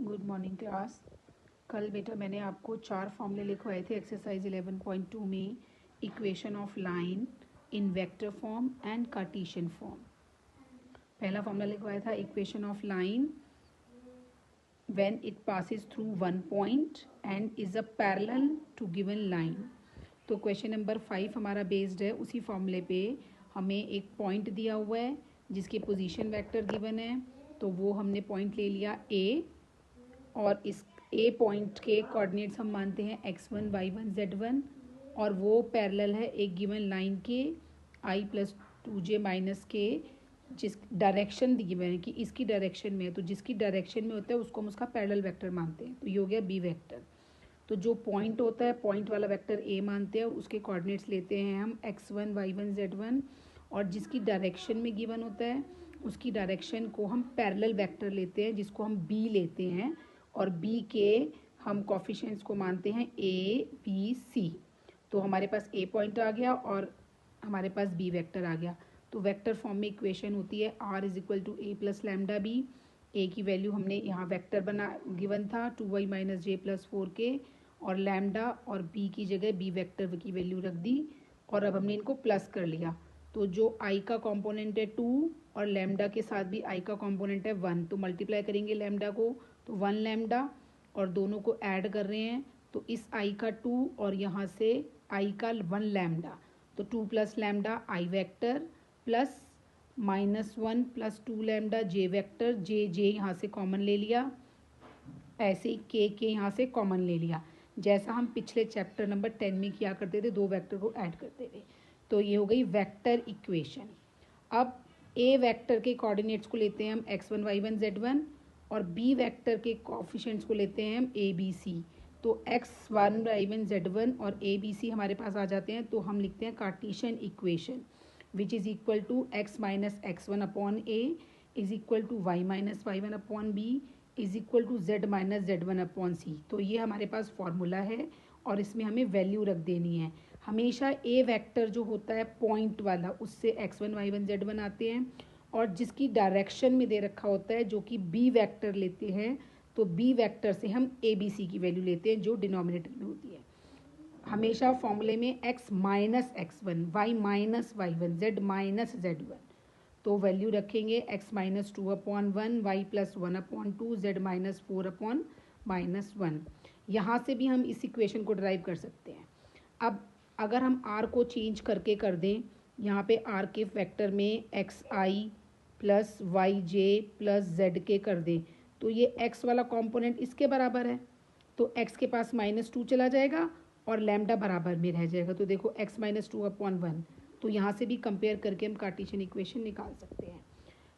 Good morning class. कल बेटा मैंने आपको 4 फॉर्मूले लिखवाए थे एक्सरसाइज 11.2 में, equation of line in vector form and cartesian form. पहला फॉर्मूला लिखवाया था equation of line when it passes through one point and is a parallel to given line. तो क्वेश्चन नंबर 5 हमारा बेस्ड है उसी फॉर्मूले पे। हमें एक पॉइंट दिया हुआ है जिसके पोजीशन वेक्टर गिवन है, तो वो हमने पॉइंट ले लिया ए, और इस ए पॉइंट के कोऑर्डिनेट्स हम मानते हैं x1 y1 z1, और वो पैरेलल है एक गिवन लाइन के i प्लस 2j माइनस के, जिस डायरेक्शन गिवन है कि इसकी डायरेक्शन में है, तो जिसकी डायरेक्शन में होता है उसको हम उसका पैरेलल वेक्टर मानते हैं। तो ये हो गया बी वेक्टर। तो जो पॉइंट होता है पॉइंट वाला वेक्टर ए मानते हैं और उसके कोऑर्डिनेट्स लेते हैं हम x1 y1 z1, और जिसकी डायरेक्शन में गिवन होता है उसकी डायरेक्शन को हम पैरेलल वेक्टर लेते हैं जिसको हम बी लेते हैं, और बी के हम कोफिशिएंट्स को मानते हैं ए बी सी। तो हमारे पास ए पॉइंट आ गया और हमारे पास बी वेक्टर आ गया। तो वेक्टर फॉर्म में इक्वेशन होती है r is equal to a plus lambda b. A की वैल्यू हमने यहाँ वेक्टर बना गिवन था 2y माइनस जे प्लस 4k, और लैम्डा और बी की जगह बी वेक्टर की वैल्यू रख दी, और अब हमने इनको प्लस कर लिया। तो जो आई का कंपोनेंट है 2 और लैम्डा के साथ भी आई का कंपोनेंट है 1, तो मल्टीप्लाई करेंगे लैम्डा को, तो 1 लैम्डा, और दोनों को ऐड कर रहे हैं तो इस आई का 2 और यहाँ से आई का 1 लैम्डा, तो 2 प्लस लैम्डा आई वेक्टर प्लस -1 प्लस 2 लैम्डा जे वेक्टर, जे यहाँ से कॉमन ले लिया, ऐसे ही के यहाँ से कॉमन ले लिया, जैसा हम पिछले चैप्टर नंबर 10 में किया करते थे, दो वेक्टर को ऐड करते थे। तो ये हो गई वेक्टर इक्वेशन। अब ए वेक्टर के कोऑर्डिनेट्स को लेते हैं हम x1 y1 z1, और बी वेक्टर के कोफिशिएंट्स को लेते हैं हम ए बी सी। तो x1 y1 z1 और ए बी सी हमारे पास आ जाते हैं, तो हम लिखते हैं Cartesian equation which is equal to x minus x1 upon a is equal to y minus y1 upon b is equal to z minus z1 upon c. तो ये हमारे पास फॉर्मूला है और इसमें हमें वैल्यू रख देनी है। हमेशा ए वेक्टर जो होता है पॉइंट वाला उससे x1 y1 z1 आते हैं, और जिसकी डायरेक्शन में दे रखा होता है जो कि बी वेक्टर लेते हैं, तो बी वेक्टर से हम ए बी सी की वैल्यू लेते हैं जो डिनोमिनेटर में होती है। हमेशा फॉर्मूले में x minus x1 y minus y1 z minus z1, तो वैल्यू रखेंगे x minus 2 upon 1 y plus 1 upon 2 z minus 4 upon minus 1। यहाँ से भी हम इस इक्वेशन को ड्राइव कर सकते हैं। अब अगर हम r को चेंज करके कर दें, यहाँ पे r के फैक्टर में xi प्लस वाई जे प्लस जेड के कर दें, तो ये x वाला कंपोनेंट इसके बराबर है, तो x के पास -2 चला जाएगा और लैम्डा बराबर में रह जाएगा। तो देखो x माइनस 2 अपॉन 1, तो यहाँ से भी कंपेयर करके हम कार्टेशियन इक्वेशन निकाल सकते हैं।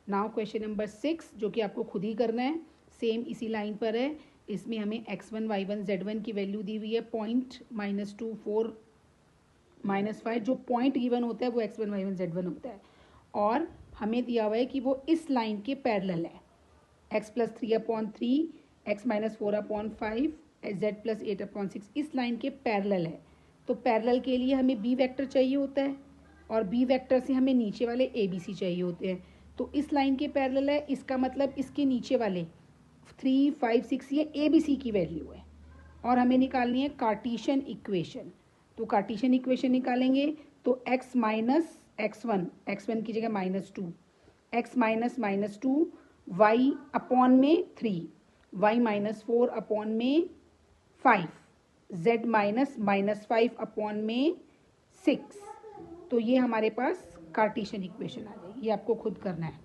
नाउ क्वेश्चन नंबर 6 जो कि आपको खुद ही करना है, सेम इसी लाइन पर है। इसमें हमें x1 y1 z1 की वैल्यू दी हुई है पॉइंट -2 4 -5, जो पॉइंट गिवन होता है वो x1 y1 z1 होता है, और हमें दिया हुआ है कि वो इस लाइन के पैरेलल है, x plus 3 upon 3 x minus 4 upon 5 z plus 8 upon 6 इस लाइन के पैरेलल है। तो पैरेलल के लिए हमें बी वेक्टर चाहिए होता है, और बी वेक्टर से हमें नीचे वाले ए बी सी चाहिए होते हैं। तो इस लाइन के पैरेलल है, इसका मतलब इसके नीचे वाले 3 5 6 ये ए बी सी की वैल्यू है, और हमें निकालनी है कार्टेशियन इक्वेशन। तो कार्टेशियन इक्वेशन निकालेंगे तो x माइनस x1 की जगह -2, x माइनस -2 y अपॉन में 3 y माइनस 4 अपॉन में 5 z माइनस -5 अपॉन में 6। तो ये हमारे पास कार्टेशियन इक्वेशन आ जाएगी, ये आपको खुद करना है।